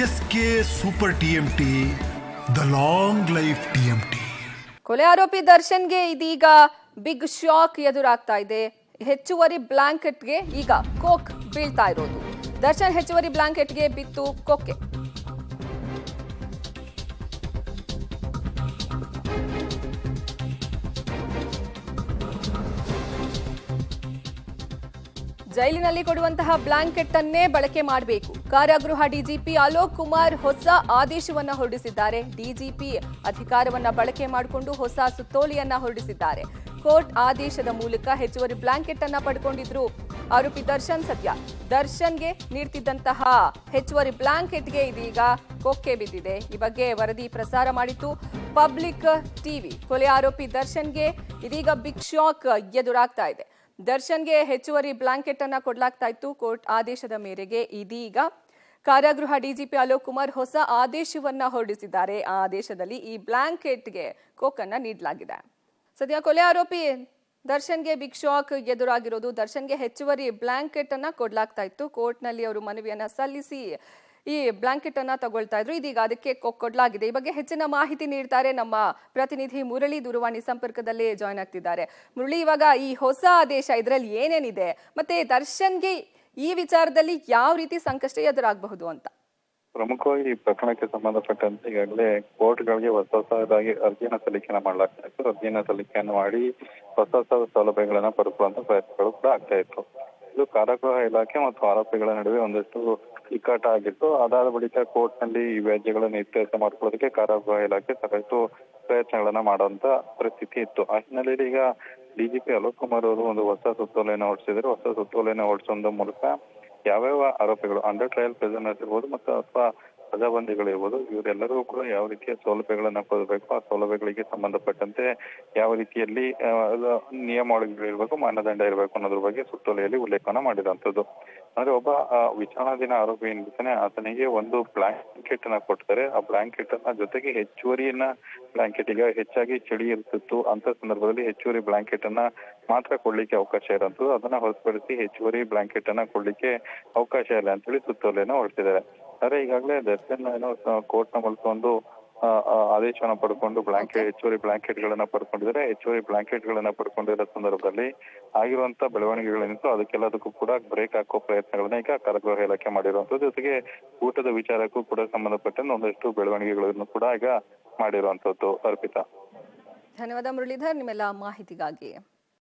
S K super TMT, the long life TMT. ಕೊಲೆ ಆರೋಪಿ ದರ್ಶನ್ಗೆ ಇದೀಗ ಬಿಗ್ ಶಾಕ್ ಎದುರಾಗ್ತಾ ಇದೆ. ಹೆಚ್ಚುವರಿ ಬ್ಲಾಂಕೆಟ್ಗೆ ಈಗ ಕೋಕ್ ಬೀಳ್ತಾ ಇರೋದು. ದರ್ಶನ್ ಹೆಚ್ಚುವರಿ ಬ್ಲಾಂಕೆಟ್ಗೆ ಬಿತ್ತು ಕೊಕ್ಕೆ. ಜೈಲಿನಲ್ಲಿ ಕೊಡುವಂತಹ ಬ್ಲಾಂಕೆಟ್ ಅನ್ನೇ ಬಳಕೆ ಮಾಡಬೇಕು. ಕಾರಾಗೃಹ ಡಿಜಿಪಿ ಅಲೋಕ್ ಕುಮಾರ್ ಹೊಸ ಆದೇಶವನ್ನ ಹೊರಡಿಸಿದ್ದಾರೆ. ಡಿಜಿಪಿ ಅಧಿಕಾರವನ್ನ ಬಳಕೆ ಮಾಡಿಕೊಂಡು ಹೊಸ ಸುತ್ತೋಲೆಯನ್ನ ಹೊರಡಿಸಿದ್ದಾರೆ. ಕೋರ್ಟ್ ಆದೇಶದ ಮೂಲಕ ಹೆಚ್ಚುವರಿ ಬ್ಲಾಂಕೆಟ್ ಅನ್ನ ಪಡ್ಕೊಂಡಿದ್ರು ಆರೋಪಿ ದರ್ಶನ್. ಸದ್ಯ ದರ್ಶನ್ಗೆ ನೀಡ್ತಿದ್ದಂತಹ ಹೆಚ್ಚುವರಿ ಬ್ಲಾಂಕೆಟ್ಗೆ ಇದೀಗ ಕೊಕ್ಕೆ ಬಿದ್ದಿದೆ. ಈ ಬಗ್ಗೆ ವರದಿ ಪ್ರಸಾರ ಮಾಡಿತ್ತು ಪಬ್ಲಿಕ್ ಟಿವಿ. ಕೊಲೆ ಆರೋಪಿ ದರ್ಶನ್ಗೆ ಇದೀಗ ಬಿಗ್ ಶಾಕ್ ಎದುರಾಗ್ತಾ ಇದೆ. ದರ್ಶನ್ಗೆ ಹೆಚ್ಚುವರಿ ಬ್ಲಾಂಕೆಟ್ ಅನ್ನ ಕೊಡಲಾಗ್ತಾ ಇತ್ತು. ಕೋರ್ಟ್ ಆದೇಶದ ಮೇರೆಗೆ ಇದೀಗ ಕಾರಾಗೃಹ ಡಿಜಿಪಿ ಅಲೋಕ್ ಕುಮಾರ್ ಹೊಸ ಆದೇಶವನ್ನ ಹೊರಡಿಸಿದ್ದಾರೆ. ಆ ಆದೇಶದಲ್ಲಿ ಈ ಬ್ಲಾಂಕೆಟ್ಗೆ ಕೋಕನ್ನ ನೀಡಲಾಗಿದೆ. ಸದ್ಯ ಕೊಲೆ ಆರೋಪಿ ದರ್ಶನ್ಗೆ ಬಿಗ್ ಶಾಕ್ ಎದುರಾಗಿರೋದು. ದರ್ಶನ್ಗೆ ಹೆಚ್ಚುವರಿ ಬ್ಲಾಂಕೆಟ್ ಅನ್ನ ಕೊಡಲಾಗ್ತಾ ಇತ್ತು. ಕೋರ್ಟ್ನಲ್ಲಿ ಅವರು ಮನವಿಯನ್ನ ಸಲ್ಲಿಸಿ ಈ ಬ್ಲಾಂಕೆಟ್ ಅನ್ನ ತಗೊಳ್ತಾ ಇದ್ರು. ಇದೀಗ ಅದಕ್ಕೆ ಕೊಡಲಾಗಿದೆ. ಈ ಬಗ್ಗೆ ಹೆಚ್ಚಿನ ಮಾಹಿತಿ ನೀಡ್ತಾರೆ ನಮ್ಮ ಪ್ರತಿನಿಧಿ ಮುರಳಿ. ದೂರವಾಣಿ ಸಂಪರ್ಕದಲ್ಲಿ ಜಾಯ್ನ್ ಆಗ್ತಿದ್ದಾರೆ. ಮುರಳಿ, ಇವಾಗ ಈ ಹೊಸ ಆದೇಶ ಇದರಲ್ಲಿ ಏನೇನಿದೆ, ಮತ್ತೆ ದರ್ಶನ್ಗೆ ಈ ವಿಚಾರದಲ್ಲಿ ಯಾವ ರೀತಿ ಸಂಕಷ್ಟ ಎದುರಾಗಬಹುದು ಅಂತ? ಪ್ರಮುಖವಾಗಿ ಈ ಪ್ರಕರಣಕ್ಕೆ ಸಂಬಂಧಪಟ್ಟಂತೆ ಈಗಾಗಲೇ ಕೋರ್ಟ್ಗಳಿಗೆ ಹೊಸದಾಗಿ ಅರ್ಜಿಯನ್ನು ಸಲ್ಲಿಕೆಯನ್ನು ಮಾಡಲಾಗ್ತಾ ಇತ್ತು. ಅರ್ಜಿಯನ್ನು ಸಲ್ಲಿಕೆಯನ್ನು ಮಾಡಿ ಹೊಸ ಸೌಲಭ್ಯಗಳನ್ನ ಪಡೆದುಕೊಳ್ಳುವಂತ ಪ್ರಯತ್ನಗಳು ಕೂಡ ಆಗ್ತಾ ಇತ್ತು. ಇದು ಕಾರಾಗೃಹ ಇಲಾಖೆ ಮತ್ತು ಆರೋಪಿಗಳ ನಡುವೆ ಒಂದಷ್ಟು ಇಕ್ಕಟ್ಟ ಆಗಿತ್ತು. ಅದಾದ ಬಳಿಕ ಕೋರ್ಟ್ ನಲ್ಲಿ ಈ ವ್ಯಾಜ್ಯಗಳನ್ನು ಇತ್ಯರ್ಥ ಮಾಡಿಕೊಳ್ಳೋದಕ್ಕೆ ಕಾರಾಗೃಹ ಇಲಾಖೆ ಸಾಕಷ್ಟು ಪ್ರಯತ್ನಗಳನ್ನ ಮಾಡುವಂತ ಪರಿಸ್ಥಿತಿ ಇತ್ತು. ಆ ಹಿನ್ನೆಲೆಯಲ್ಲಿ ಈಗ ಡಿಜಿಪಿ ಅಲೋಕ್ ಕುಮಾರ್ ಅವರು ಒಂದು ಹೊಸ ಸುತ್ತೋಲೆಯನ್ನು ಹೊರಡಿಸಿದ್ರು. ಹೊಸ ಸುತ್ತೋಲೆಯನ್ನು ಹೊರಡಿಸುವ ಮೂಲಕ ಯಾವ್ಯಾವ ಆರೋಪಿಗಳು ಅಂಡರ್ ಟ್ರಯಲ್ ಪ್ರಿಸನರ್ಸ್ ಇರ್ಬೋದು ಮತ್ತು ಅಥವಾ ಪ್ರಜಾಬಂದಿಗಳಿರ್ಬೋದು, ಇವರೆಲ್ಲರೂ ಕೂಡ ಯಾವ ರೀತಿಯ ಸೌಲಭ್ಯಗಳನ್ನ ಪಡೆಯಬೇಕು, ಆ ಸೌಲಭ್ಯಗಳಿಗೆ ಸಂಬಂಧಪಟ್ಟಂತೆ ಯಾವ ರೀತಿಯಲ್ಲಿ ನಿಯಮಾವಳಿಗಳಿರ್ಬೇಕು, ಮಾನದಂಡ ಇರಬೇಕು ಅನ್ನೋದ್ರ ಬಗ್ಗೆ ಸುತ್ತೋಲೆಯಲ್ಲಿ ಉಲ್ಲೇಖನ ಮಾಡಿರುವಂತದ್ದು. ಅಂದ್ರೆ ಒಬ್ಬ ವಿಚಾರಣಾಧೀನ ಆರೋಪಿ ಏನಿರ್ತಾನೆ ಆತನಿಗೆ ಒಂದು ಬ್ಲಾಂಕೆಟ್ ಅನ್ನ ಕೊಡ್ತಾರೆ. ಆ ಬ್ಲಾಂಕೆಟ್ ಅನ್ನ ಜೊತೆಗೆ ಹೆಚ್ಚುವರಿಯನ್ನ ಬ್ಲಾಂಕೆಟ್, ಈಗ ಹೆಚ್ಚಾಗಿ ಚಳಿ ಇರ್ತಿತ್ತು ಅಂತ ಸಂದರ್ಭದಲ್ಲಿ ಹೆಚ್ಚುವರಿ ಬ್ಲಾಂಕೆಟ್ ಅನ್ನ ಮಾತ್ರ ಕೊಡ್ಲಿಕ್ಕೆ ಅವಕಾಶ ಇರೋಂಥದ್ದು. ಅದನ್ನ ಹೊರತುಪಡಿಸಿ ಹೆಚ್ಚುವರಿ ಬ್ಲಾಂಕೆಟ್ ಅನ್ನ ಕೊಡ್ಲಿಕ್ಕೆ ಅವಕಾಶ ಇಲ್ಲ ಅಂತೇಳಿ ಸುತ್ತೋಲೆಯನ್ನು ಹೊರಡಿಸಿದ್ದಾರೆ. ಆದ್ರೆ ಈಗಾಗಲೇ ದರ್ಶನ್ ಏನೋ ಕೋರ್ಟ್ ನ ಮೂಲಕ ಒಂದು ಆದೇಶವನ್ನ ಪಡ್ಕೊಂಡು ಹೆಚ್ಚುವರಿ ಬ್ಲಾಂಕೆಟ್ ಗಳನ್ನ ಪಡ್ಕೊಂಡಿದ್ದಾರೆ. ಹೆಚ್ಚುವರಿ ಬ್ಲಾಂಕೆಟ್ ಗಳನ್ನ ಪಡ್ಕೊಂಡಿರೋ ಸಂದರ್ಭದಲ್ಲಿ ಆಗಿರುವಂತ ಬೆಳವಣಿಗೆಗಳೇನಿತ್ತು ಅದಕ್ಕೆಲ್ಲದಕ್ಕೂ ಕೂಡ ಬ್ರೇಕ್ ಹಾಕೋ ಪ್ರಯತ್ನಗಳನ್ನ ಈಗ ಕಾರಾಗೃಹ ಇಲಾಖೆ ಮಾಡಿರುವಂತದ್ದು. ಜೊತೆಗೆ ಊಟದ ವಿಚಾರಕ್ಕೂ ಕೂಡ ಸಂಬಂಧಪಟ್ಟ ಒಂದಷ್ಟು ಬೆಳವಣಿಗೆಗಳನ್ನು ಕೂಡ ಈಗ ಮಾಡಿರುವಂತದ್ದು. ಅರ್ಪಿತಾ, ಧನ್ಯವಾದ ಮುರಳೀಧರ್ ನಿಮ್ಮೆಲ್ಲ ಮಾಹಿತಿಗಾಗಿ.